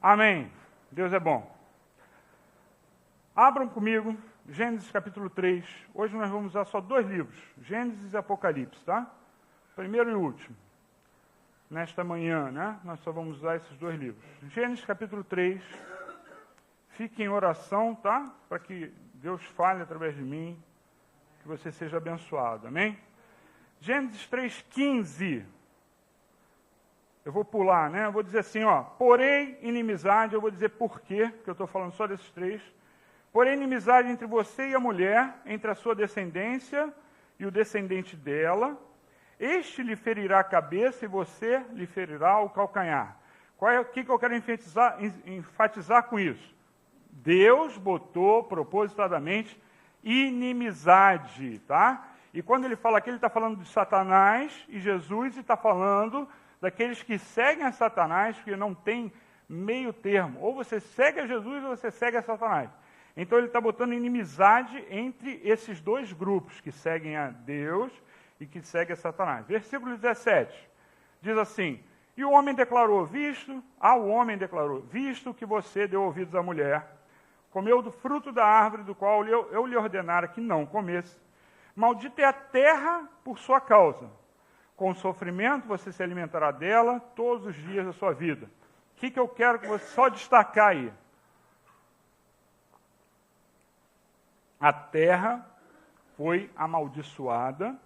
Amém. Deus é bom. Abram comigo Gênesis capítulo 3. Hoje nós vamos usar só 2 livros, Gênesis e Apocalipse, tá? Primeiro e último. Nesta manhã, né? Nós só vamos usar esses 2 livros. Gênesis capítulo 3. Fique em oração, tá? Para que Deus fale através de mim, que você seja abençoado. Amém? Gênesis 3:15. Eu vou pular, né? Eu vou dizer assim, ó. Porém, inimizade, eu vou dizer por quê, que eu estou falando só desses 3. Porém, inimizade entre você e a mulher, entre a sua descendência e o descendente dela. Este lhe ferirá a cabeça e você lhe ferirá o calcanhar. O que eu quero enfatizar com isso? Deus botou propositadamente inimizade, tá? E quando ele fala aqui, ele está falando de Satanás e Jesus, e está falando daqueles que seguem a Satanás, que não tem meio termo. Ou você segue a Jesus ou você segue a Satanás. Então ele está botando inimizade entre esses 2 grupos, que seguem a Deus e que seguem a Satanás. Versículo 17, diz assim: E o homem declarou, visto que você deu ouvidos à mulher, comeu do fruto da árvore do qual eu lhe ordenara que não comesse, maldita é a terra por sua causa. Com sofrimento você se alimentará dela todos os dias da sua vida. O que eu quero que você só destacar aí? A terra foi amaldiçoada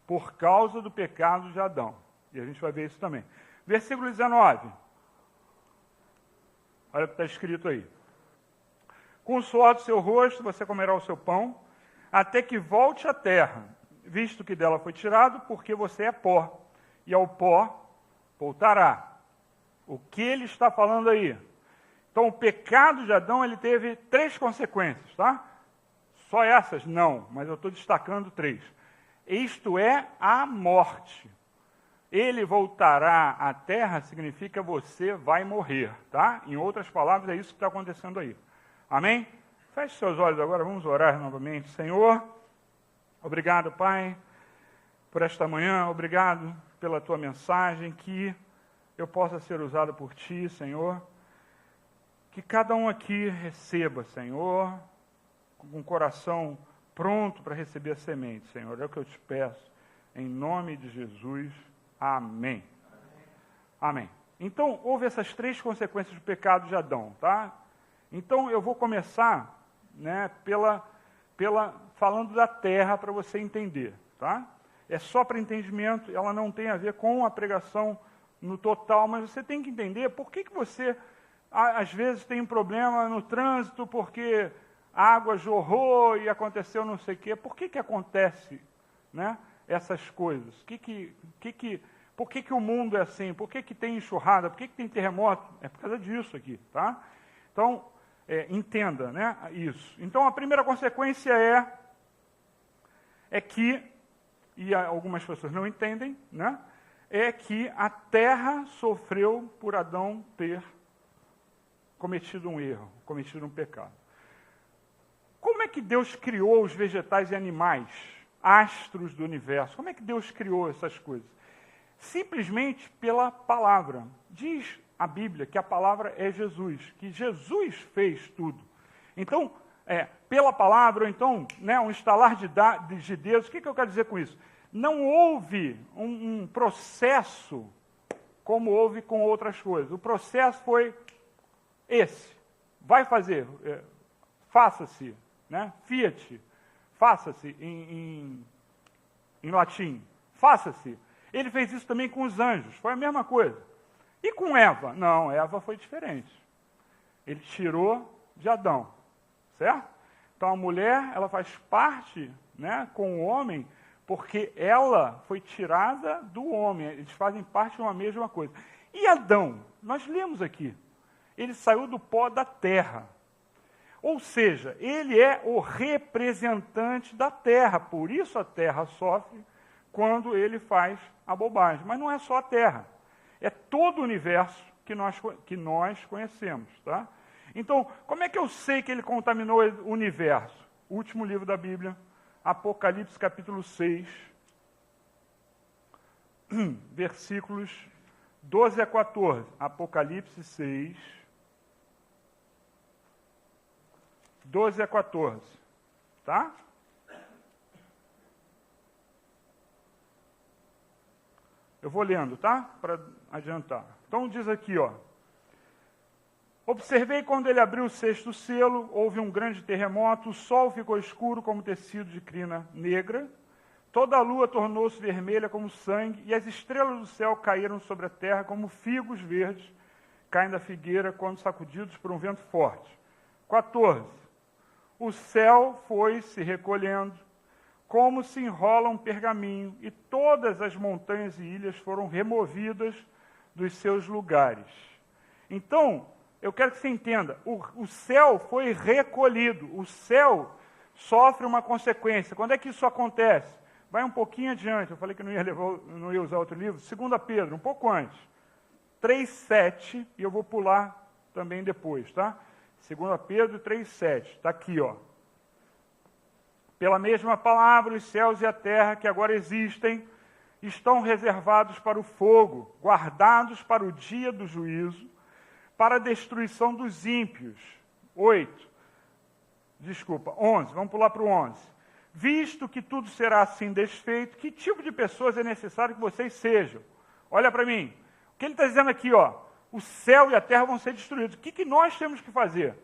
por causa do pecado de Adão. E a gente vai ver isso também. Versículo 19. Olha o que está escrito aí. Com o suor do seu rosto você comerá o seu pão, até que volte à terra, visto que dela foi tirado, porque você é pó, e ao pó voltará. O que ele está falando aí? Então, o pecado de Adão, ele teve 3 consequências, tá? Só essas? Não, mas eu estou destacando 3. Isto é a morte. Ele voltará à terra significa você vai morrer, tá? Em outras palavras, é isso que está acontecendo aí. Amém? Feche seus olhos agora, vamos orar novamente. Senhor, obrigado, Pai, por esta manhã, obrigado pela tua mensagem, que eu possa ser usado por ti, Senhor. Que cada um aqui receba, Senhor, com o coração pronto para receber a semente, Senhor. É o que eu te peço, em nome de Jesus. Amém. Amém. Então, houve essas 3 consequências do pecado de Adão, tá? Então, eu vou começar, né, falando da terra para você entender, tá? É só para entendimento, ela não tem a ver com a pregação no total, mas você tem que entender por que você, às vezes, tem um problema no trânsito, porque a água jorrou e aconteceu não sei o quê. Por que acontece, né, essas coisas? Por que o mundo é assim? Por que tem enxurrada? Por que tem terremoto? É por causa disso aqui, tá? Então, entenda, né, isso. Então, a primeira consequência é que, e algumas pessoas não entendem, né, é que a terra sofreu por Adão ter cometido um erro, cometido um pecado. Como é que Deus criou os vegetais e animais, astros do universo? Como é que Deus criou essas coisas? Simplesmente pela palavra. Diz a Bíblia que a palavra é Jesus, que Jesus fez tudo. Então, pela palavra, ou então, né, um estalar de Deus, o que eu quero dizer com isso? Não houve um processo como houve com outras coisas. O processo foi esse. Vai fazer, faça-se, né? Fiat, faça-se em latim. Faça-se. Ele fez isso também com os anjos, foi a mesma coisa. E com Eva? Não, Eva foi diferente. Ele tirou de Adão, certo? Então a mulher, ela faz parte, né, com o homem, porque ela foi tirada do homem. Eles fazem parte de uma mesma coisa. E Adão? Nós lemos aqui. Ele saiu do pó da terra. Ou seja, ele é o representante da terra. Por isso a terra sofre quando ele faz a bobagem. Mas não é só a terra. É todo o universo que nós conhecemos, tá? Então, como é que eu sei que ele contaminou o universo? Último livro da Bíblia, Apocalipse capítulo 6, versículos 12 a 14, Apocalipse 6, 12 a 14, tá? Eu vou lendo, tá? Para adiantar. Então diz aqui, ó. Observei quando ele abriu o sexto selo, houve um grande terremoto, o sol ficou escuro como tecido de crina negra, toda a lua tornou-se vermelha como sangue, e as estrelas do céu caíram sobre a terra como figos verdes caem da figueira quando sacudidos por um vento forte. 14. O céu foi se recolhendo, como se enrola um pergaminho, e todas as montanhas e ilhas foram removidas dos seus lugares. Então, eu quero que você entenda, o céu foi recolhido, o céu sofre uma consequência. Quando é que isso acontece? Vai um pouquinho adiante, eu falei que não ia usar outro livro, 2 Pedro, um pouco antes, 3,7, e eu vou pular também depois, tá? 2 Pedro 3,7, está aqui, ó. Pela mesma palavra, os céus e a terra que agora existem, estão reservados para o fogo, guardados para o dia do juízo, para a destruição dos ímpios. 11, vamos pular para o 11. Visto que tudo será assim desfeito, que tipo de pessoas é necessário que vocês sejam? Olha para mim. O que ele está dizendo aqui, ó? O céu e a terra vão ser destruídos. O que nós temos que fazer?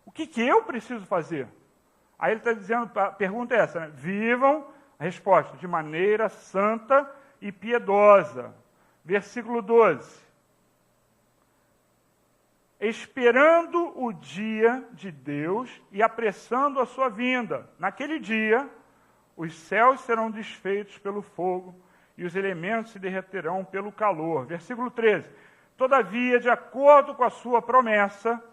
O que eu preciso fazer? Aí ele está dizendo, a pergunta é essa, né? Vivam, a resposta, de maneira santa e piedosa. Versículo 12. Esperando o dia de Deus e apressando a sua vinda. Naquele dia, os céus serão desfeitos pelo fogo e os elementos se derreterão pelo calor. Versículo 13. Todavia, de acordo com a sua promessa,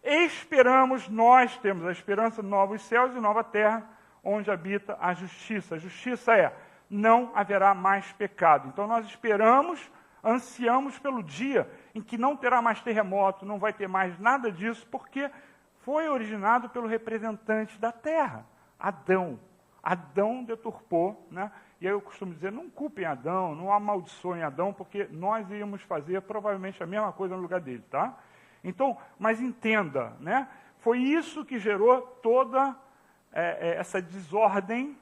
esperamos, nós temos a esperança de novos céus e nova terra, onde habita a justiça. A justiça é, não haverá mais pecado. Então nós esperamos, ansiamos pelo dia em que não terá mais terremoto, não vai ter mais nada disso, porque foi originado pelo representante da terra, Adão. Adão deturpou, né? E aí eu costumo dizer, não culpem Adão, não amaldiçoem Adão, porque nós íamos fazer provavelmente a mesma coisa no lugar dele, tá? Então, mas entenda, né? Foi isso que gerou toda essa desordem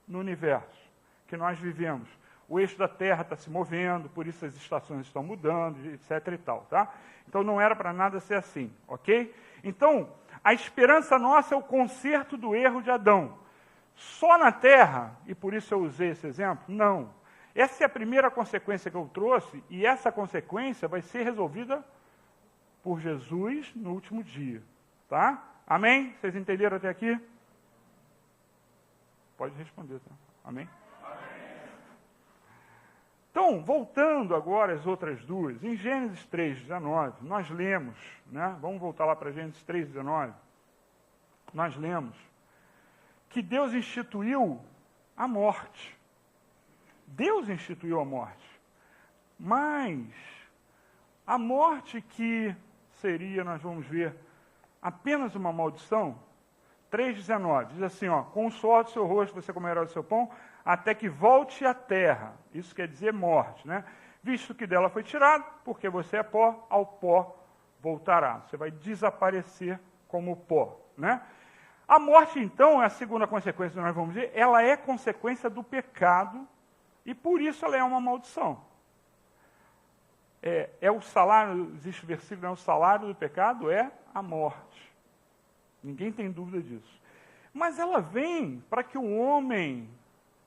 no universo que nós vivemos. O eixo da Terra está se movendo, por isso as estações estão mudando, etc. e tal, tá? Então não era para nada ser assim, ok? Então, a esperança nossa é o conserto do erro de Adão. Só na Terra, e por isso eu usei esse exemplo, não. Essa é a primeira consequência que eu trouxe, e essa consequência vai ser resolvida por Jesus no último dia, tá? Amém? Vocês entenderam até aqui? Pode responder, tá? Amém? Então, voltando agora às outras duas, em Gênesis 3,19, nós lemos, né? Vamos voltar lá para Gênesis 3,19, nós lemos que Deus instituiu a morte. Deus instituiu a morte. Mas a morte que seria, nós vamos ver, apenas uma maldição, 3,19, diz assim, ó, com o suor do seu rosto você comerá o seu pão, até que volte à terra. Isso quer dizer morte, né? Visto que dela foi tirado, porque você é pó, ao pó voltará. Você vai desaparecer como pó, né? A morte, então, é a segunda consequência que nós vamos ver, ela é consequência do pecado, e por isso ela é uma maldição. É o salário, existe o versículo, né? O salário do pecado é a morte. Ninguém tem dúvida disso. Mas ela vem para que o homem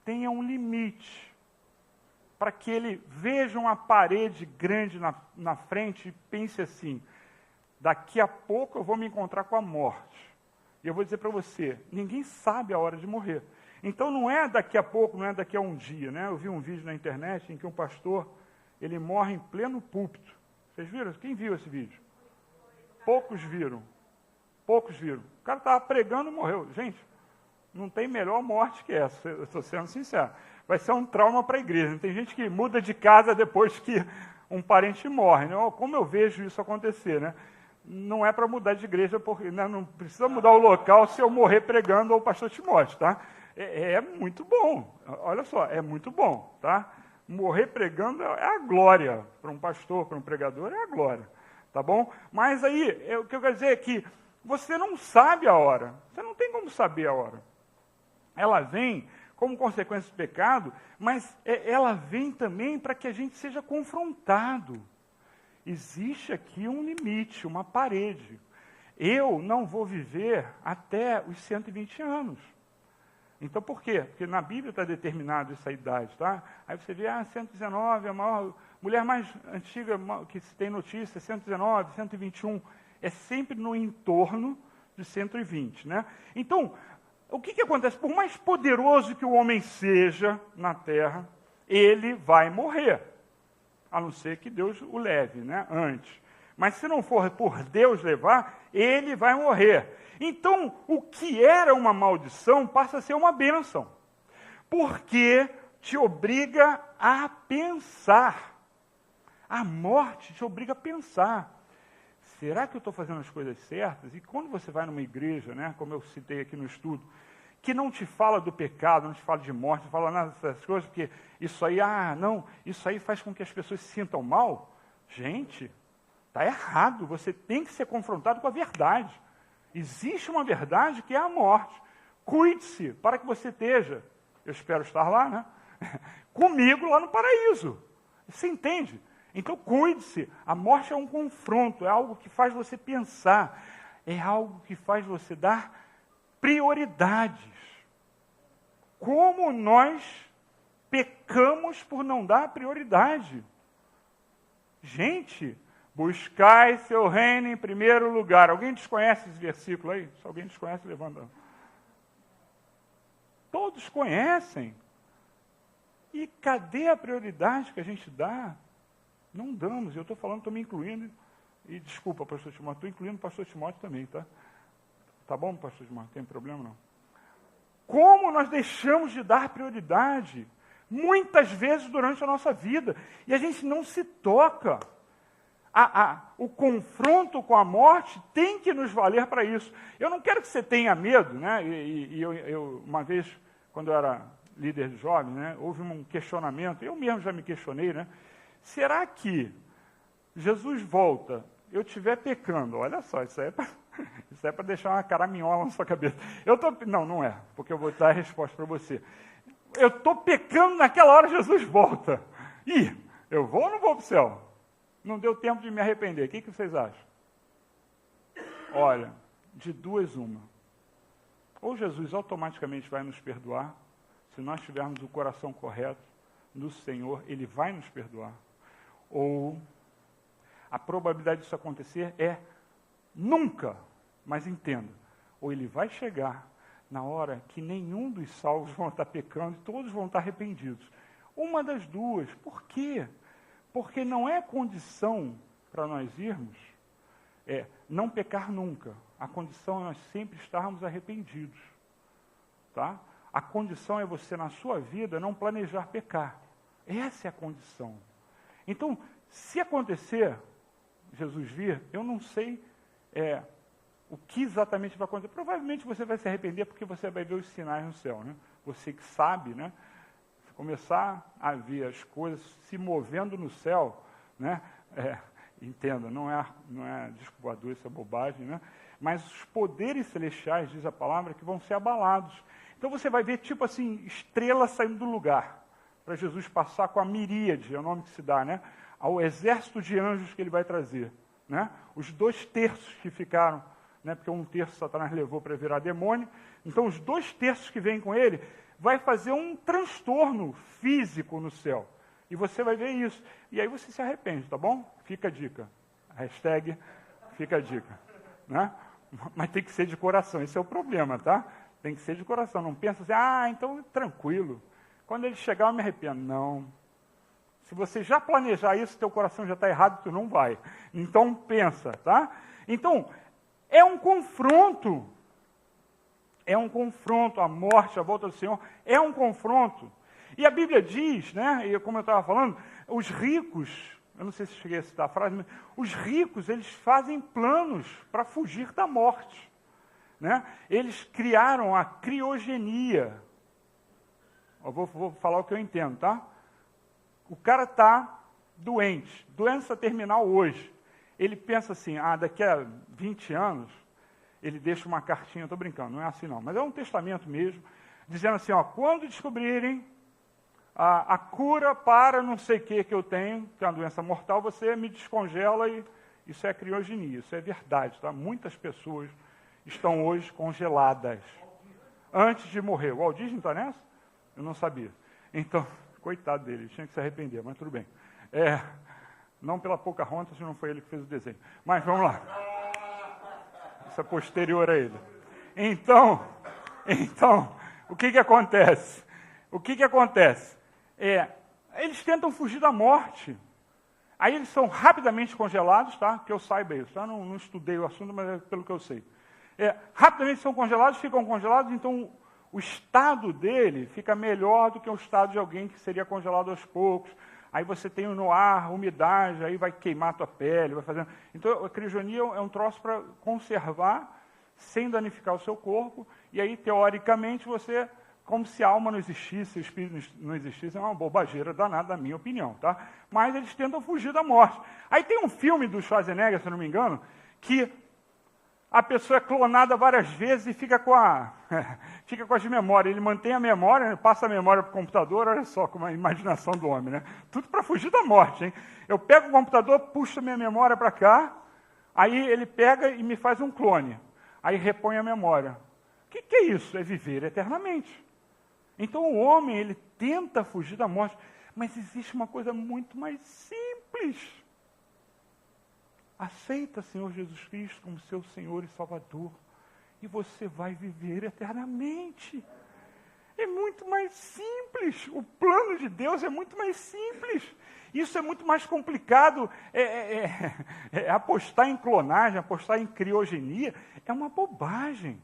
tenha um limite, para que ele veja uma parede grande na frente e pense assim, daqui a pouco eu vou me encontrar com a morte. E eu vou dizer para você, ninguém sabe a hora de morrer. Então não é daqui a pouco, não é daqui a um dia, né? Eu vi um vídeo na internet em que um pastor, ele morre em pleno púlpito. Vocês viram? Quem viu esse vídeo? Poucos viram. Poucos viram. O cara estava pregando e morreu. Gente, não tem melhor morte que essa, eu estou sendo sincero. Vai ser um trauma para a igreja. Tem gente que muda de casa depois que um parente morre, né? Como eu vejo isso acontecer, né? Não é para mudar de igreja, porque né, não precisa mudar o local se eu morrer pregando ao pastor Timóteo, tá? É muito bom, olha só, é muito bom, tá? Morrer pregando é a glória. Para um pastor, para um pregador, é a glória. Tá bom? Mas aí, o que eu quero dizer é que você não sabe a hora. Você não tem como saber a hora. Ela vem como consequência do pecado, mas ela vem também para que a gente seja confrontado. Existe aqui um limite, uma parede. Eu não vou viver até os 120 anos. Então, por quê? Porque na Bíblia está determinado essa idade, tá? Aí você vê, 119, a maior mulher mais antiga que se tem notícia, 119, 121, é sempre no entorno de 120, né? Então, o que acontece? Por mais poderoso que o homem seja na terra, ele vai morrer, a não ser que Deus o leve, né, antes. Mas se não for por Deus levar, ele vai morrer. Então, o que era uma maldição passa a ser uma bênção, porque te obriga a pensar. A morte te obriga a pensar. Será que eu estou fazendo as coisas certas? E quando você vai numa igreja, né, como eu citei aqui no estudo, que não te fala do pecado, não te fala de morte, não fala nada dessas coisas, porque isso aí, isso aí faz com que as pessoas se sintam mal. Gente, está errado. Você tem que ser confrontado com a verdade. Existe uma verdade que é a morte. Cuide-se para que você esteja, eu espero estar lá, né? Comigo lá no paraíso. Você entende? Então cuide-se. A morte é um confronto, é algo que faz você pensar, é algo que faz você dar prioridades. Como nós pecamos por não dar prioridade. Gente, buscai seu reino em primeiro lugar. Alguém desconhece esse versículo aí? Se alguém desconhece, levanta. Todos conhecem. E cadê a prioridade que a gente dá? Não damos. Eu estou falando, estou me incluindo. E desculpa, pastor Timóteo, estou incluindo o pastor Timóteo também, tá? Tá bom, pastor Timóteo? Não tem problema não. Como nós deixamos de dar prioridade, muitas vezes durante a nossa vida, e a gente não se toca. O confronto com a morte tem que nos valer para isso. Eu não quero que você tenha medo, né? Eu uma vez, quando eu era líder de jovens, né, houve um questionamento, eu mesmo já me questionei, né? Será que Jesus volta, eu estiver pecando? Olha só, isso é para deixar uma caraminhola na sua cabeça. Não é, porque eu vou dar a resposta para você. Eu estou pecando naquela hora, Jesus volta. Ih, eu vou ou não vou para o céu? Não deu tempo de me arrepender. O que vocês acham? Olha, de duas uma. Ou Jesus automaticamente vai nos perdoar, se nós tivermos o coração correto no Senhor, Ele vai nos perdoar. Ou a probabilidade disso acontecer é nunca, mas entenda, ou Ele vai chegar na hora que nenhum dos salvos vão estar pecando e todos vão estar arrependidos. Uma das duas. Por quê? Porque não é condição para nós irmos, não pecar nunca. A condição é nós sempre estarmos arrependidos. Tá? A condição é você, na sua vida, não planejar pecar. Essa é a condição. Então, se acontecer, Jesus vir, eu não sei o que exatamente vai acontecer. Provavelmente você vai se arrepender porque você vai ver os sinais no céu. Né? Você que sabe, né? Começar a ver as coisas se movendo no céu, né? Entenda, não é disco voador, isso é bobagem, né? Mas os poderes celestiais, diz a palavra, que vão ser abalados. Então você vai ver, tipo assim, estrelas saindo do lugar, para Jesus passar com a miríade, é o nome que se dá, né? Ao exército de anjos que ele vai trazer, né? Os 2/3 que ficaram, né? Porque 1/3 Satanás levou para virar demônio, então os 2/3 que vêm com ele, vai fazer um transtorno físico no céu. E você vai ver isso. E aí você se arrepende, tá bom? Fica a dica. Hashtag fica a dica. Né? Mas tem que ser de coração. Esse é o problema, tá? Tem que ser de coração. Não pensa assim, então tranquilo. Quando ele chegar eu me arrependo. Não. Se você já planejar isso, teu coração já está errado, tu não vai. Então pensa, tá? Então, é um confronto. É um confronto, a morte, a volta do Senhor, é um confronto. E a Bíblia diz, né, e como eu estava falando, os ricos, eu não sei se cheguei a citar a frase, mas os ricos, eles fazem planos para fugir da morte. Né? Eles criaram a criogenia. Eu vou falar o que eu entendo, tá? O cara está doente, doença terminal hoje. Ele pensa assim, daqui a 20 anos, ele deixa uma cartinha, estou brincando, não é assim não, mas é um testamento mesmo, dizendo assim, quando descobrirem a cura para não sei o que eu tenho, que é uma doença mortal, você me descongela e isso é criogenia, isso é verdade, tá? Muitas pessoas estão hoje congeladas antes de morrer. O Walt Disney está nessa? Eu não sabia. Então, coitado dele, tinha que se arrepender, mas tudo bem. Não pela Pocahontas, não foi ele que fez o desenho. Mas vamos lá. Isso é posterior a ele. Então, o que acontece? Eles tentam fugir da morte. Aí eles são rapidamente congelados, tá? Que eu saiba isso, tá? Não estudei o assunto, mas é pelo que eu sei. Rapidamente são congelados, ficam congelados, então o estado dele fica melhor do que o estado de alguém que seria congelado aos poucos. Aí você tem no ar, umidade, aí vai queimar a tua pele, vai fazendo... Então, a criogonia é um troço para conservar, sem danificar o seu corpo, e aí, teoricamente, você, como se a alma não existisse, o espírito não existisse, é uma bobageira danada, na minha opinião, tá? Mas eles tentam fugir da morte. Aí tem um filme do Schwarzenegger, se não me engano, que a pessoa é clonada várias vezes e fica com as memórias. Ele mantém a memória, passa a memória para o computador, olha só como a imaginação do homem, né? Tudo para fugir da morte, hein? Eu pego o computador, puxo a minha memória para cá, aí ele pega e me faz um clone. Aí repõe a memória. O que é isso? É viver eternamente. Então o homem, ele tenta fugir da morte, mas existe uma coisa muito mais simples. Aceita, Senhor Jesus Cristo, como seu Senhor e Salvador, e você vai viver eternamente. É muito mais simples. O plano de Deus é muito mais simples. Isso é muito mais complicado. Apostar em clonagem, apostar em criogenia, é uma bobagem.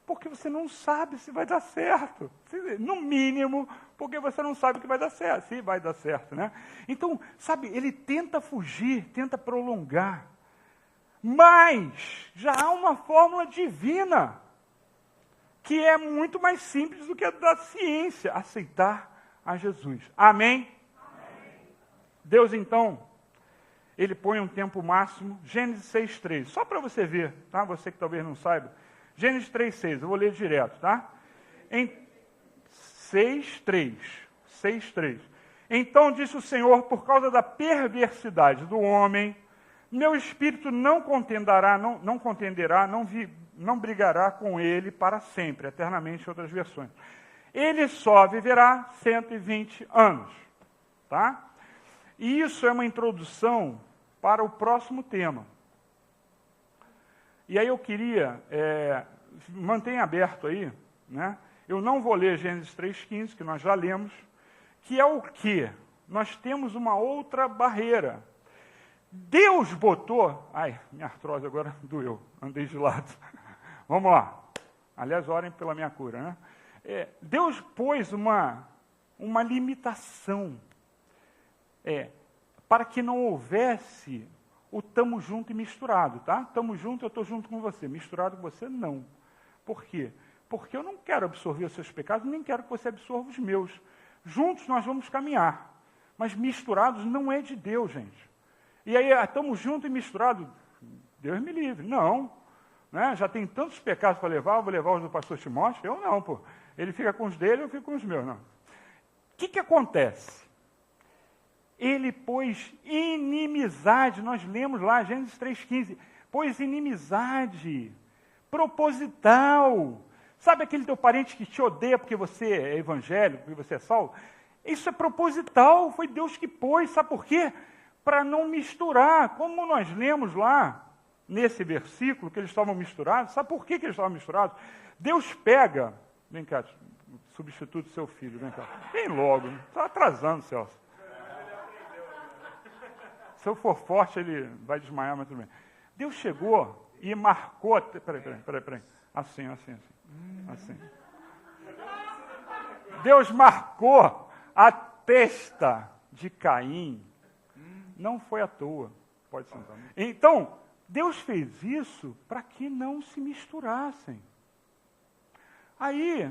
Porque você não sabe se vai dar certo. No mínimo, porque você não sabe que vai dar certo, se vai dar certo, né? Então, sabe, ele tenta fugir, tenta prolongar. Mas já há uma fórmula divina que é muito mais simples do que a da ciência, aceitar a Jesus. Amém? Amém. Deus, então, ele põe um tempo máximo, Gênesis 6:3, só para você ver, tá? Você que talvez não saiba. Gênesis 3:6, eu vou ler direto, tá? Em 6:3. Então disse o Senhor, por causa da perversidade do homem, meu espírito não contenderá, não brigará com ele para sempre, eternamente, em outras versões. Ele só viverá 120 anos, tá? E isso é uma introdução para o próximo tema. E aí eu queria, mantenha aberto aí, né? Eu não vou ler Gênesis 3:15, que nós já lemos, que é o quê? Nós temos uma outra barreira. Deus botou... Ai, minha artrose agora doeu, andei de lado. Vamos lá. Aliás, orem pela minha cura, né? Deus pôs uma limitação para que não houvesse o tamo junto e misturado, tá? Tamo junto, eu estou junto com você. Misturado com você, não. Por quê? Porque eu não quero absorver os seus pecados, nem quero que você absorva os meus. Juntos nós vamos caminhar. Mas misturados não é de Deus, gente. E aí, estamos juntos e misturados. Deus me livre. Não. Né? Já tem tantos pecados para levar, eu vou levar os do pastor Timóteo? Eu não, pô. Ele fica com os dele, eu fico com os meus. Não. O que acontece? Ele pôs inimizade, nós lemos lá, Gênesis 3:15, pôs inimizade, proposital. Sabe aquele teu parente que te odeia porque você é evangélico, porque você é salvo? Isso é proposital, foi Deus que pôs, sabe por quê? Para não misturar, como nós lemos lá, nesse versículo, que eles estavam misturados. Sabe por que eles estavam misturados? Deus pega, vem cá, substitui do seu filho, vem cá, vem logo, está atrasando, Celso. Se eu for forte, ele vai desmaiar, mas tudo bem. Deus chegou e marcou... Peraí. Assim. Deus marcou a testa de Caim. Não foi à toa. Pode sentar. Então, Deus fez isso para que não se misturassem. Aí,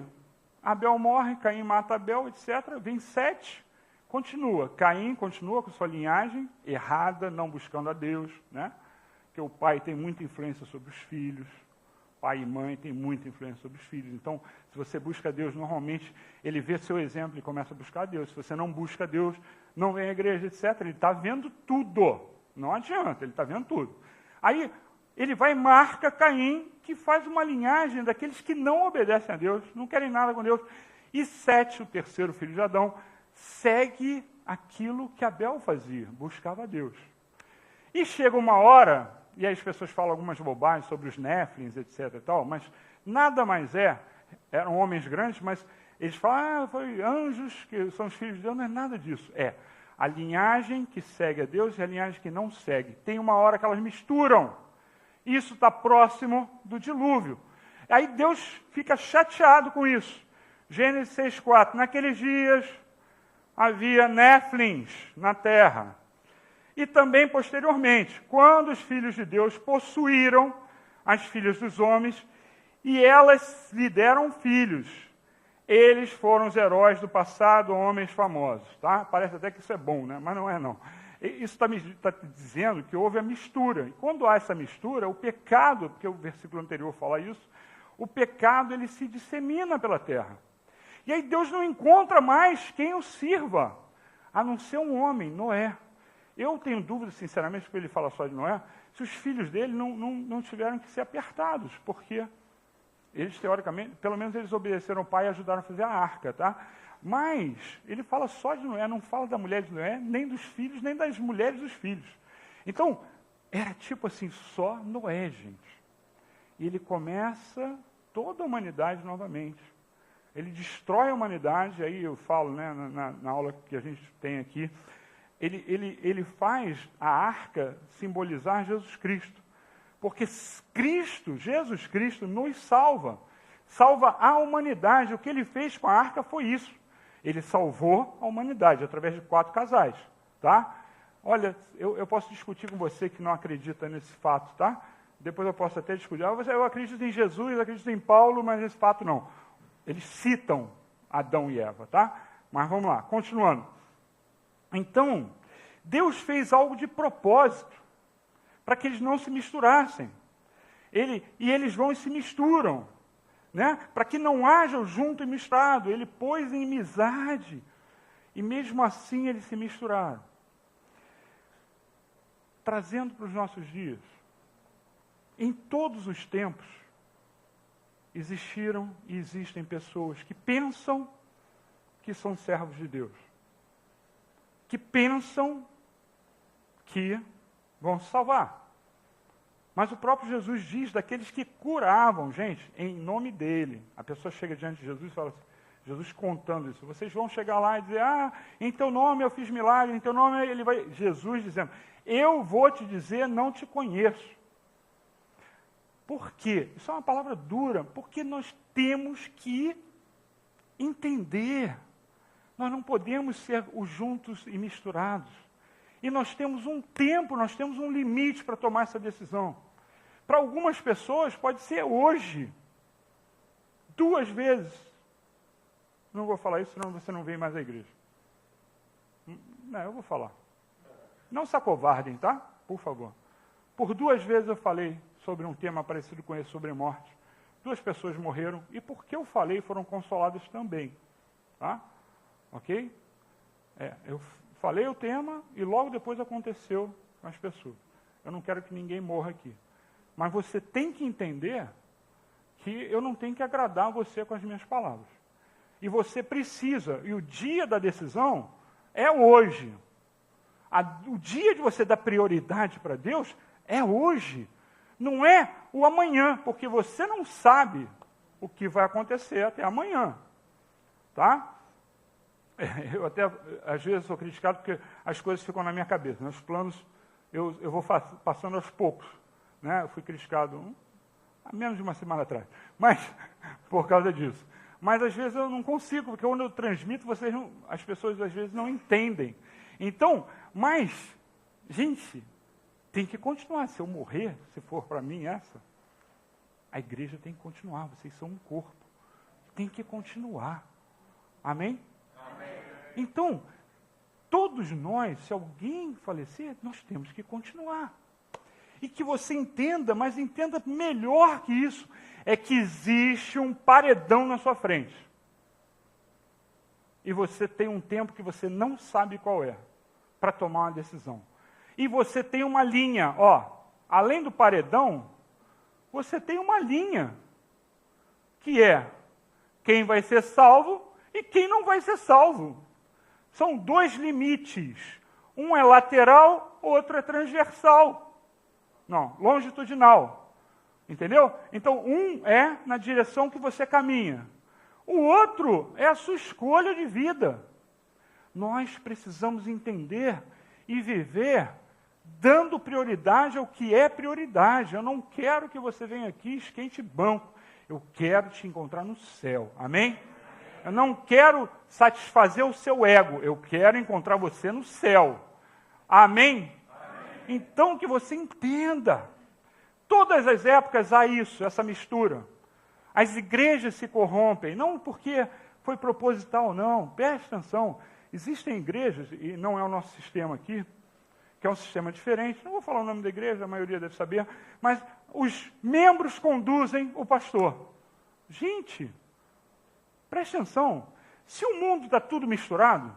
Abel morre, Caim mata Abel, etc. Vem Sete. Continua. Caim continua com sua linhagem errada, não buscando a Deus, né? Porque o pai tem muita influência sobre os filhos. Pai e mãe têm muita influência sobre os filhos. Então, se você busca a Deus, normalmente, ele vê seu exemplo e começa a buscar a Deus. Se você não busca a Deus, não vem à igreja, etc. Ele está vendo tudo. Não adianta, ele está vendo tudo. Aí, ele vai e marca Caim, que faz uma linhagem daqueles que não obedecem a Deus, não querem nada com Deus. E Sete, o terceiro filho de Adão, segue aquilo que Abel fazia, buscava a Deus. E chega uma hora, e aí as pessoas falam algumas bobagens sobre os Néfilins, etc. e tal, mas nada mais eram homens grandes, mas eles falam, foi anjos que são os filhos de Deus, não é nada disso. É a linhagem que segue a Deus e a linhagem que não segue. Tem uma hora que elas misturam. Isso está próximo do dilúvio. Aí Deus fica chateado com isso. Gênesis 6,4. Naqueles dias havia Néfilins na terra. E também, posteriormente, quando os filhos de Deus possuíram as filhas dos homens, e elas lhe deram filhos. Eles foram os heróis do passado, homens famosos. Tá? Parece até que isso é bom, né? Mas não é, não. Isso está dizendo que houve a mistura. E quando há essa mistura, o pecado, porque o versículo anterior fala isso, o pecado ele se dissemina pela terra. E aí Deus não encontra mais quem o sirva, a não ser um homem, Noé. Eu tenho dúvida, sinceramente, porque ele fala só de Noé, se os filhos dele não tiveram que ser apertados, porque eles, teoricamente, pelo menos eles obedeceram ao pai e ajudaram a fazer a arca, tá? Mas ele fala só de Noé, não fala da mulher de Noé, nem dos filhos, nem das mulheres dos filhos. Então, era tipo assim, só Noé, gente. E ele começa toda a humanidade novamente. Ele destrói a humanidade, aí eu falo, né, na aula que a gente tem aqui, ele faz a arca simbolizar Jesus Cristo. Porque Cristo, Jesus Cristo, nos salva. Salva a humanidade. O que ele fez com a arca foi isso. Ele salvou a humanidade através de 4 casais. Tá? Olha, eu posso discutir com você que não acredita nesse fato, tá? Depois eu posso até discutir. Eu acredito em Jesus, eu acredito em Paulo, mas nesse fato não. Eles citam Adão e Eva, tá? Mas vamos lá, continuando. Então, Deus fez algo de propósito para que eles não se misturassem. Eles vão e se misturam, né? Para que não haja o junto e misturado. Ele pôs em inimizade. E mesmo assim eles se misturaram. Trazendo para os nossos dias. Em todos os tempos, existiram e existem pessoas que pensam que são servos de Deus. Que pensam que vão se salvar. Mas o próprio Jesus diz daqueles que curavam, gente, em nome dele. A pessoa chega diante de Jesus e fala assim, Jesus contando isso, vocês vão chegar lá e dizer, em teu nome eu fiz milagre, em teu nome ele vai... Jesus dizendo, eu vou te dizer, não te conheço. Por quê? Isso é uma palavra dura, porque nós temos que entender. Nós não podemos ser os juntos e misturados. E nós temos um tempo, nós temos um limite para tomar essa decisão. Para algumas pessoas pode ser hoje. 2 vezes. Não vou falar isso, senão você não vem mais à igreja. Não, eu vou falar. Não se acovardem, tá? Por favor. Por 2 vezes eu falei sobre um tema parecido com esse, sobre morte. 2 pessoas morreram, e porque eu falei, foram consoladas também. Tá? Ok? Eu falei o tema, e logo depois aconteceu com as pessoas. Eu não quero que ninguém morra aqui. Mas você tem que entender que eu não tenho que agradar você com as minhas palavras. E você precisa, e o dia da decisão é hoje. O dia de você dar prioridade para Deus é hoje. Não é o amanhã, porque você não sabe o que vai acontecer até amanhã. Tá? Eu até, às vezes, sou criticado porque as coisas ficam na minha cabeça. Né? Os planos, eu vou passando aos poucos. Né? Eu fui criticado há menos de uma semana atrás. Mas, por causa disso. Mas, às vezes, eu não consigo, porque quando eu transmito, as pessoas, às vezes, não entendem. Então, mas, gente... tem que continuar. Se eu morrer, se for para mim essa, a igreja tem que continuar. Vocês são um corpo. Tem que continuar. Amém? Amém. Então, todos nós, se alguém falecer, nós temos que continuar. E que você entenda, mas entenda melhor que isso, é que existe um paredão na sua frente. E você tem um tempo que você não sabe qual é, para tomar uma decisão. E você tem uma linha, além do paredão, você tem uma linha, que é quem vai ser salvo e quem não vai ser salvo. São dois limites. Um é lateral, outro é transversal. Não, longitudinal. Entendeu? Então, um é na direção que você caminha. O outro é a sua escolha de vida. Nós precisamos entender e viver dando prioridade ao que é prioridade. Eu não quero que você venha aqui e esquente banco. Eu quero te encontrar no céu. Amém? Eu não quero satisfazer o seu ego. Eu quero encontrar você no céu. Amém? Então, que você entenda. Todas as épocas há isso, essa mistura. As igrejas se corrompem, não porque foi proposital, não. Preste atenção. Existem igrejas, e não é o nosso sistema aqui, que é um sistema diferente. Não vou falar o nome da igreja, a maioria deve saber, mas os membros conduzem o pastor. Gente, preste atenção. Se o mundo está tudo misturado,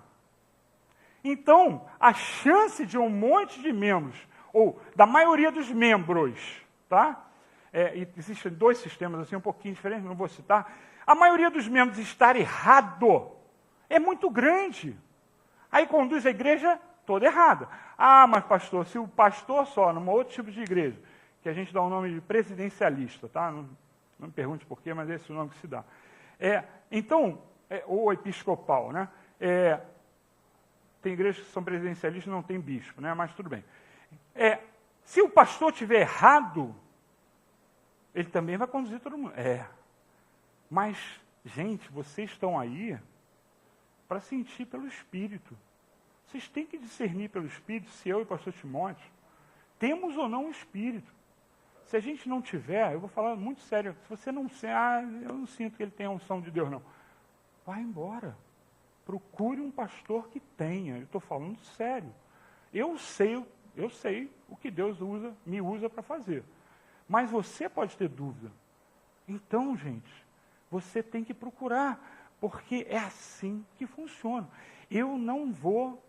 então a chance de um monte de membros, ou da maioria dos membros, tá? Existem dois sistemas assim um pouquinho diferentes, não vou citar. A maioria dos membros estar errado é muito grande. Aí conduz a igreja toda errada. Ah, mas pastor, se o pastor só, num outro tipo de igreja, que a gente dá o nome de presidencialista, tá? Não me pergunte por quê, mas esse é o nome que se dá. Ou episcopal, né? Tem igrejas que são presidencialistas e não tem bispo, né? Mas tudo bem. Se o pastor estiver errado, ele também vai conduzir todo mundo. Mas, gente, vocês estão aí para sentir pelo Espírito. Vocês têm que discernir pelo Espírito se eu e o pastor Timóteo temos ou não o Espírito. Se a gente não tiver, eu vou falar muito sério, se você não eu não sinto que ele tem a unção de Deus, não. Vai embora. Procure um pastor que tenha. Eu estou falando sério. Eu sei o que Deus me usa para fazer. Mas você pode ter dúvida. Então, gente, você tem que procurar, porque é assim que funciona. Eu não vou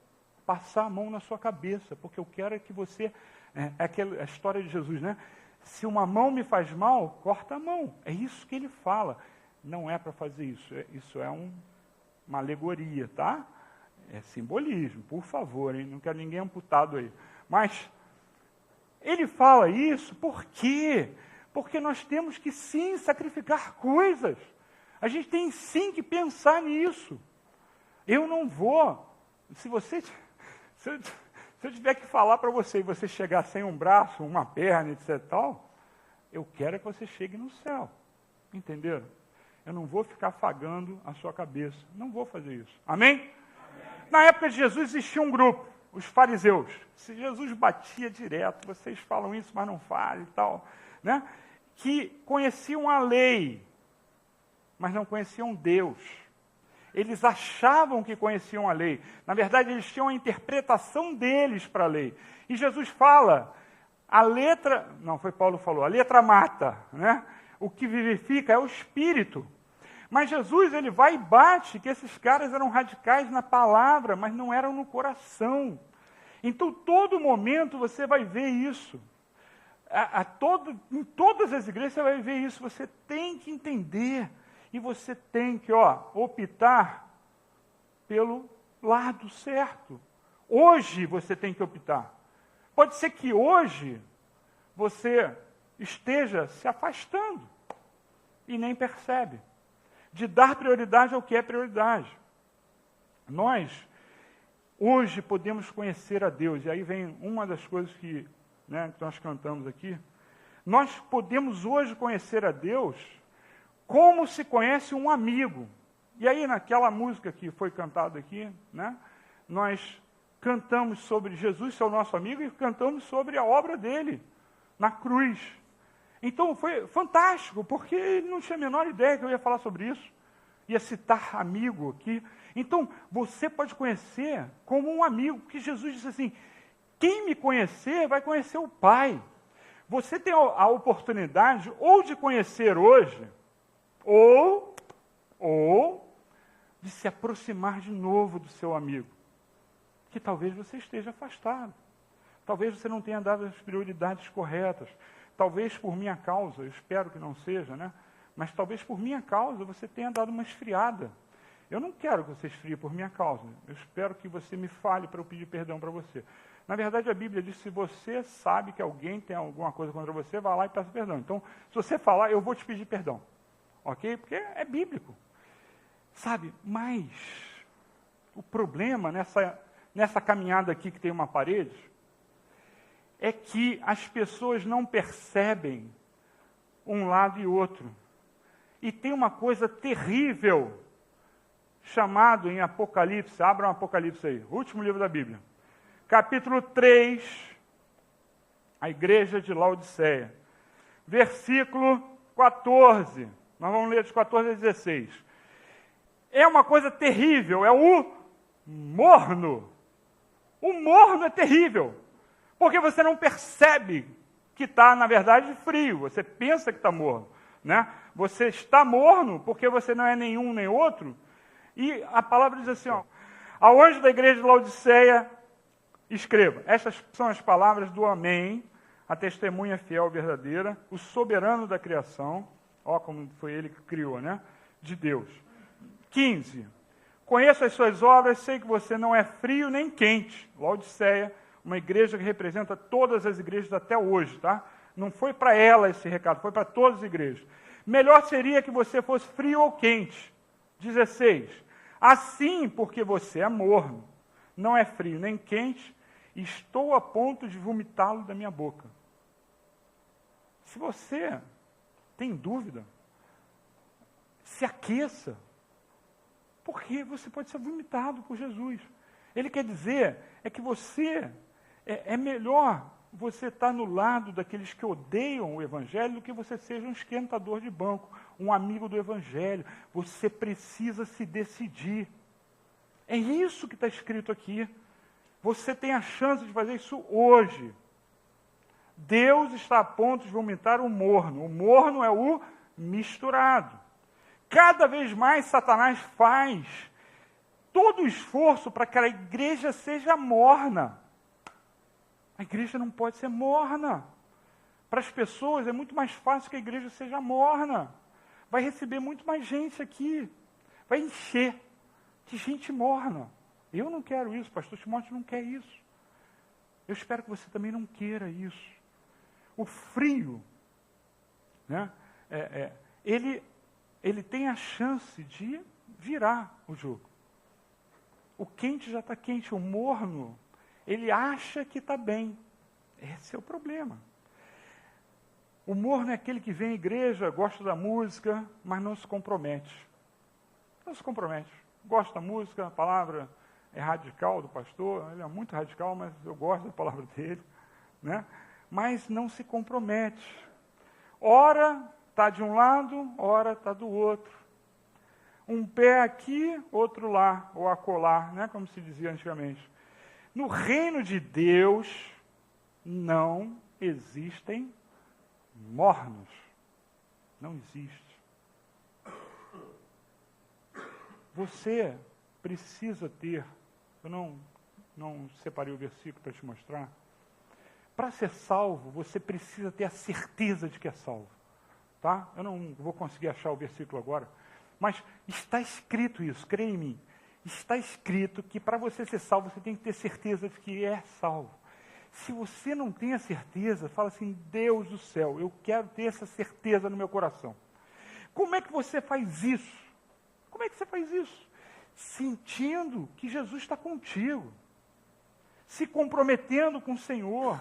passar a mão na sua cabeça, porque eu quero que você... a história de Jesus, né? Se uma mão me faz mal, corta a mão. É isso que ele fala. Não é para fazer isso. Isso é uma alegoria, tá? É simbolismo, por favor, hein? Não quero ninguém amputado aí. Mas ele fala isso por quê? Porque nós temos que sim sacrificar coisas. A gente tem sim que pensar nisso. Eu não vou. Se eu tiver que falar para você e você chegar sem um braço, uma perna, etc. tal, eu quero que você chegue no céu. Entenderam? Eu não vou ficar afagando a sua cabeça. Não vou fazer isso. Amém? Amém. Na época de Jesus existia um grupo, os fariseus. Se Jesus batia direto, vocês falam isso, mas não falam e tal, né? Que conheciam a lei, mas não conheciam Deus. Eles achavam que conheciam a lei. Na verdade, eles tinham a interpretação deles para a lei. E Jesus fala, foi Paulo que falou, a letra mata, né? O que vivifica é o Espírito. Mas Jesus, ele vai e bate que esses caras eram radicais na palavra, mas não eram no coração. Então, todo momento você vai ver isso. Em todas as igrejas você vai ver isso. Você tem que entender. E você tem que optar pelo lado certo. Hoje você tem que optar. Pode ser que hoje você esteja se afastando e nem percebe. De dar prioridade ao que é prioridade. Nós, hoje, podemos conhecer a Deus. E aí vem uma das coisas que nós cantamos aqui. Nós podemos hoje conhecer a Deus como se conhece um amigo. E aí, naquela música que foi cantada aqui, né, nós cantamos sobre Jesus, ser o nosso amigo, e cantamos sobre a obra dele na cruz. Então, foi fantástico, porque ele não tinha a menor ideia que eu ia falar sobre isso. Ia citar amigo aqui. Então, você pode conhecer como um amigo, porque Jesus disse assim, quem me conhecer vai conhecer o Pai. Você tem a oportunidade ou de conhecer hoje, ou de se aproximar de novo do seu amigo, que talvez você esteja afastado. Talvez você não tenha dado as prioridades corretas. Talvez por minha causa, eu espero que não seja, né? Mas talvez por minha causa você tenha dado uma esfriada. Eu não quero que você esfrie por minha causa. Eu espero que você me fale para eu pedir perdão para você. Na verdade, a Bíblia diz que se você sabe que alguém tem alguma coisa contra você, vá lá e peça perdão. Então, se você falar, eu vou te pedir perdão. Ok? Porque é bíblico. Sabe? Mas o problema nessa caminhada aqui que tem uma parede é que as pessoas não percebem um lado e outro. E tem uma coisa terrível chamado em Apocalipse, abram o Apocalipse aí, último livro da Bíblia. Capítulo 3, a igreja de Laodiceia. Versículo 14. Nós vamos ler de 14 a 16. É uma coisa terrível, é o morno. O morno é terrível, porque você não percebe que está, na verdade, frio. Você pensa que está morno, né? Você está morno porque você não é nenhum nem outro. E a palavra diz assim, ó, ao anjo da igreja de Laodiceia, escreva, estas são as palavras do Amém, a testemunha fiel e verdadeira, o soberano da criação, ó como foi ele que criou, né? De Deus. 15. Conheço as suas obras, sei que você não é frio nem quente. Laodiceia, uma igreja que representa todas as igrejas até hoje, tá? Não foi para ela esse recado, foi para todas as igrejas. Melhor seria que você fosse frio ou quente. 16. Assim, porque você é morno, não é frio nem quente, estou a ponto de vomitá-lo da minha boca. Se você tem dúvida, se aqueça, porque você pode ser vomitado por Jesus. Ele quer dizer que você é melhor você estar no lado daqueles que odeiam o Evangelho do que você seja um esquentador de banco, um amigo do Evangelho. Você precisa se decidir. É isso que está escrito aqui. Você tem a chance de fazer isso hoje. Deus está a ponto de vomitar o morno. O morno é o misturado. Cada vez mais Satanás faz todo o esforço para que a igreja seja morna. A igreja não pode ser morna. Para as pessoas é muito mais fácil que a igreja seja morna. Vai receber muito mais gente aqui. Vai encher de gente morna. Eu não quero isso, pastor Timóteo não quer isso. Eu espero que você também não queira isso. O frio, né, ele tem a chance de virar o jogo. O quente já está quente, o morno, ele acha que está bem. Esse é o problema. O morno é aquele que vem à igreja, gosta da música, mas não se compromete. Não se compromete. Gosta da música, a palavra é radical do pastor, ele é muito radical, mas eu gosto da palavra dele, né? Mas não se compromete. Ora está de um lado, ora está do outro. Um pé aqui, outro lá, ou acolá, né? Como se dizia antigamente. No reino de Deus não existem mornos. Não existe. Você precisa ter, eu não separei o versículo para te mostrar. Para ser salvo, você precisa ter a certeza de que é salvo. Tá? Eu não vou conseguir achar o versículo agora, mas está escrito isso, creia em mim. Está escrito que para você ser salvo, você tem que ter certeza de que é salvo. Se você não tem a certeza, fala assim, Deus do céu, eu quero ter essa certeza no meu coração. Como é que você faz isso? Como é que você faz isso? Sentindo que Jesus está contigo. Se comprometendo com o Senhor.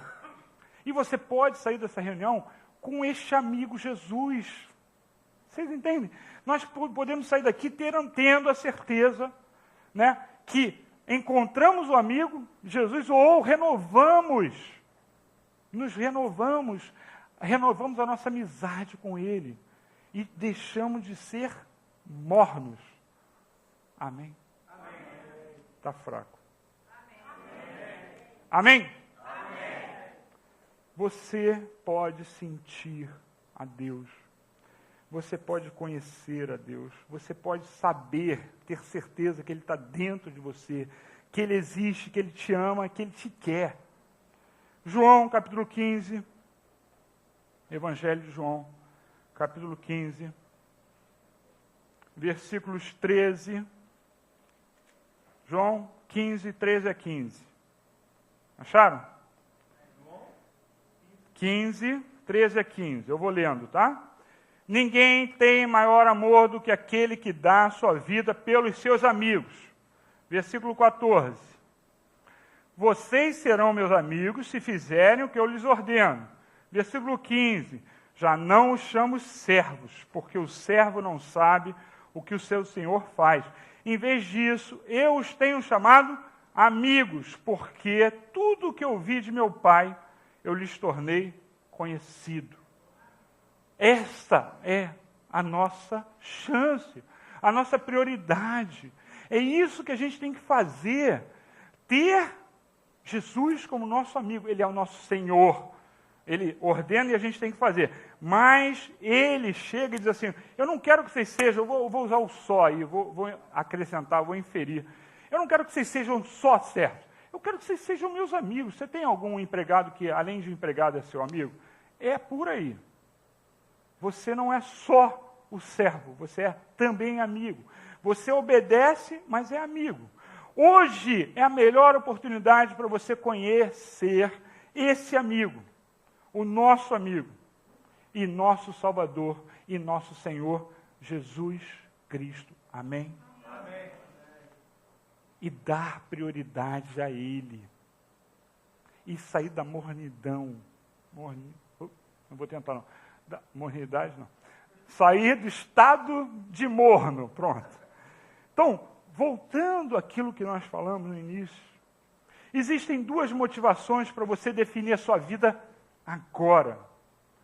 E você pode sair dessa reunião com este amigo Jesus. Vocês entendem? Nós podemos sair daqui tendo a certeza, né, que encontramos o amigo Jesus ou nos renovamos a nossa amizade com Ele e deixamos de ser mornos. Amém? Amém. está fraco. Amém? Você pode sentir a Deus. Você pode conhecer a Deus. Você pode saber, ter certeza que Ele está dentro de você, que Ele existe, que Ele te ama, que Ele te quer. João, capítulo 15, Evangelho de João, capítulo 15, versículos 13. João 15, 13 a 15. Acharam? 15, 13 a 15. Eu vou lendo, tá? Ninguém tem maior amor do que aquele que dá a sua vida pelos seus amigos. Versículo 14. Vocês serão meus amigos se fizerem o que eu lhes ordeno. Versículo 15. Já não os chamo servos, porque o servo não sabe o que o seu senhor faz. Em vez disso, eu os tenho chamado amigos, porque tudo o que eu vi de meu Pai, eu lhes tornei conhecido. Esta é a nossa chance, a nossa prioridade. É isso que a gente tem que fazer. Ter Jesus como nosso amigo. Ele é o nosso Senhor. Ele ordena e a gente tem que fazer. Mas Ele chega e diz assim, eu não quero que vocês sejam, eu vou usar o só aí, vou acrescentar, vou inferir. Eu não quero que vocês sejam só servos. Eu quero que vocês sejam meus amigos. Você tem algum empregado que, além de empregado, é seu amigo? É por aí. Você não é só o servo, você é também amigo. Você obedece, mas é amigo. Hoje é a melhor oportunidade para você conhecer esse amigo, o nosso amigo, e nosso Salvador, e nosso Senhor Jesus Cristo. Amém? Amém. E dar prioridade a Ele. E sair da mornidão. Não vou tentar não. Da mornidade não. Sair do estado de morno. Pronto. Então, voltando àquilo que nós falamos no início, existem duas motivações para você definir a sua vida agora.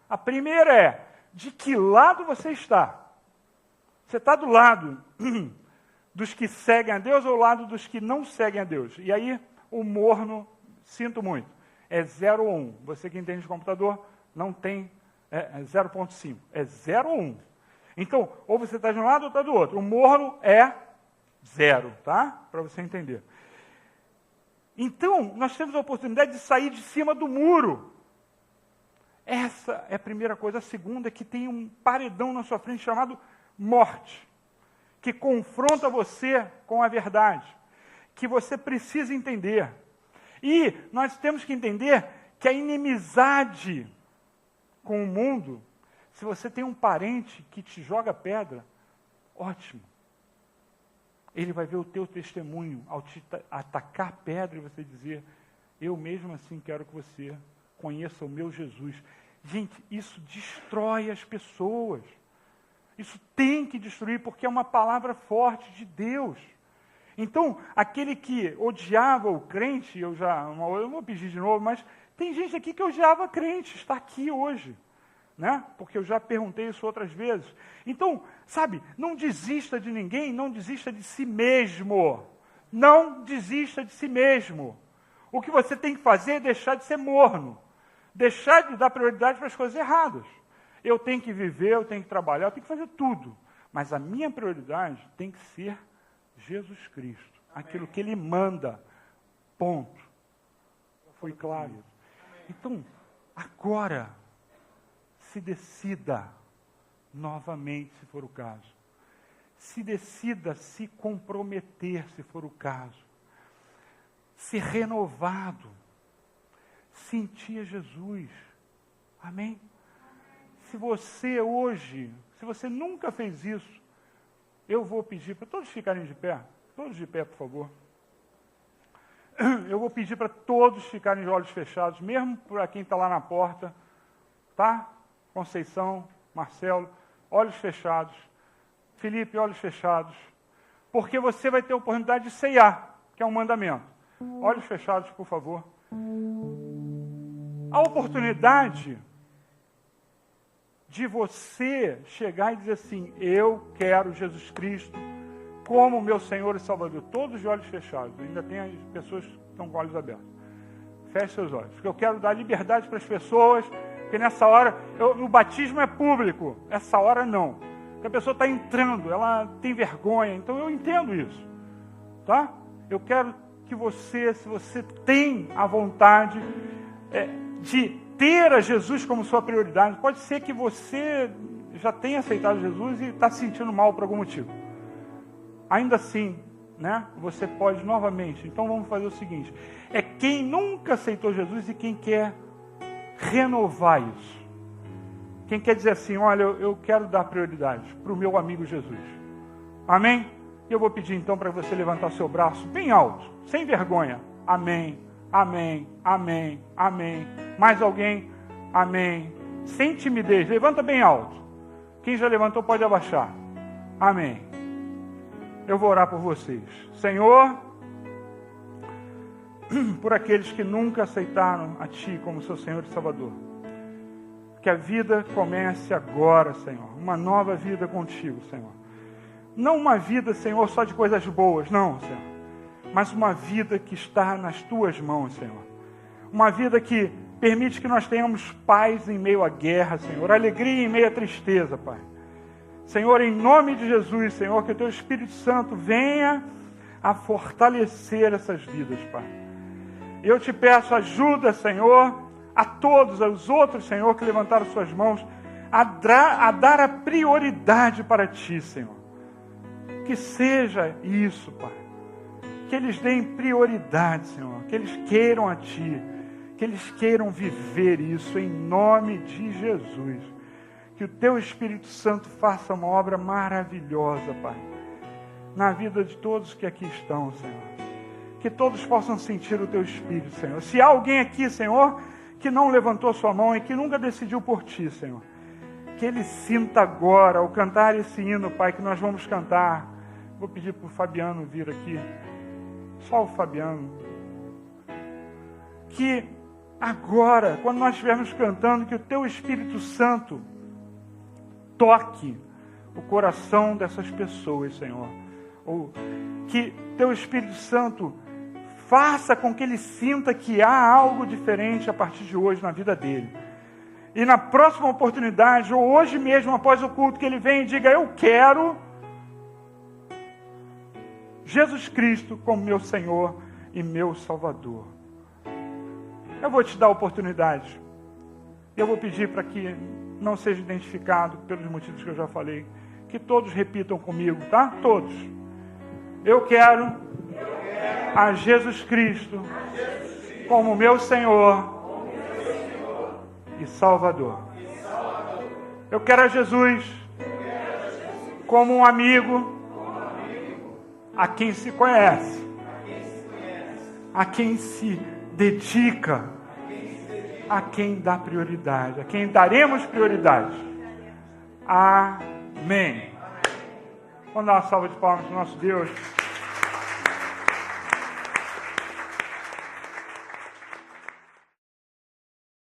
A primeira é, de que lado você está? Você está do lado dos que seguem a Deus ou do lado dos que não seguem a Deus? E aí, o morno, sinto muito, é 0 ou 1. Você que entende de computador, não tem 0,5. É 0 ou 1. Então, ou você está de um lado ou está do outro. O morno é 0, tá? Para você entender. Então, nós temos a oportunidade de sair de cima do muro. Essa é a primeira coisa. A segunda é que tem um paredão na sua frente chamado morte, que confronta você com a verdade, que você precisa entender. E nós temos que entender que a inimizade com o mundo, se você tem um parente que te joga pedra, ótimo. Ele vai ver o teu testemunho ao te atacar pedra e você dizer, eu mesmo assim quero que você conheça o meu Jesus. Gente, isso destrói as pessoas. Isso tem que destruir, porque é uma palavra forte de Deus. Então, aquele que odiava o crente, eu vou pedir de novo, mas tem gente aqui que odiava crente, está aqui hoje, né? Porque eu já perguntei isso outras vezes. Então, sabe, não desista de ninguém, não desista de si mesmo. Não desista de si mesmo. O que você tem que fazer é deixar de ser morno. Deixar de dar prioridade para as coisas erradas. Eu tenho que viver, eu tenho que trabalhar, eu tenho que fazer tudo. Mas a minha prioridade tem que ser Jesus Cristo. Amém. Aquilo que Ele manda. Ponto. Foi claro isso. Então, agora, se decida novamente, se for o caso. Se decida a se comprometer, se for o caso. Ser renovado. Sentir Jesus. Amém? Se você hoje, se você nunca fez isso, eu vou pedir para todos ficarem de pé. Todos de pé, por favor. Eu vou pedir para todos ficarem de olhos fechados, mesmo para quem está lá na porta. Tá? Conceição, Marcelo, olhos fechados. Felipe, olhos fechados. Porque você vai ter a oportunidade de ceiar, que é um mandamento. Olhos fechados, por favor. A oportunidade de você chegar e dizer assim, eu quero Jesus Cristo como meu Senhor e Salvador. Todos de olhos fechados. Ainda tem as pessoas que estão com olhos abertos. Feche seus olhos. Porque eu quero dar liberdade para as pessoas. Porque nessa hora, o batismo é público. Essa hora não. Porque a pessoa está entrando, ela tem vergonha. Então eu entendo isso. Tá? Eu quero que você, se você tem a vontade de ter a Jesus como sua prioridade, pode ser que você já tenha aceitado Jesus e está se sentindo mal por algum motivo. Ainda assim, né, você pode novamente. Então vamos fazer o seguinte: é quem nunca aceitou Jesus e quem quer renovar isso. Quem quer dizer assim, olha, eu quero dar prioridade para o meu amigo Jesus. Amém? Eu vou pedir então para você levantar seu braço bem alto, sem vergonha. Amém, amém, amém, amém. Mais alguém? Amém. Sem timidez, levanta bem alto. Quem já levantou pode abaixar. Amém. Eu vou orar por vocês. Senhor, por aqueles que nunca aceitaram a Ti como seu Senhor e Salvador. Que a vida comece agora, Senhor. Uma nova vida contigo, Senhor. Não uma vida, Senhor, só de coisas boas, não, Senhor. Mas uma vida que está nas Tuas mãos, Senhor. Uma vida que permite que nós tenhamos paz em meio à guerra, Senhor. Alegria em meio à tristeza, Pai. Senhor, em nome de Jesus, Senhor, que o Teu Espírito Santo venha a fortalecer essas vidas, Pai. Eu te peço ajuda, Senhor, a todos, aos outros, Senhor, que levantaram suas mãos, a dar a prioridade para Ti, Senhor. Que seja isso, Pai. Que eles deem prioridade, Senhor. Que eles queiram a Ti. Que eles queiram viver isso em nome de Jesus. Que o Teu Espírito Santo faça uma obra maravilhosa, Pai. Na vida de todos que aqui estão, Senhor. Que todos possam sentir o Teu Espírito, Senhor. Se há alguém aqui, Senhor, que não levantou sua mão e que nunca decidiu por Ti, Senhor. Que ele sinta agora, ao cantar esse hino, Pai, que nós vamos cantar. Vou pedir para o Fabiano vir aqui. Só o Fabiano. Que agora, quando nós estivermos cantando, que o Teu Espírito Santo toque o coração dessas pessoas, Senhor. Ou que Teu Espírito Santo faça com que ele sinta que há algo diferente a partir de hoje na vida dele. E na próxima oportunidade, ou hoje mesmo, após o culto, que ele venha e diga, eu quero Jesus Cristo como meu Senhor e meu Salvador. Eu vou te dar a oportunidade. Eu vou pedir para que não seja identificado pelos motivos que eu já falei. Que todos repitam comigo, tá? Todos. Eu quero a Jesus Cristo como meu Senhor e Salvador. Eu quero a Jesus como um amigo a quem se conhece, a quem se dedica, a quem dá prioridade, a quem daremos prioridade. Amém. Vamos dar uma salva de palmas para o nosso Deus.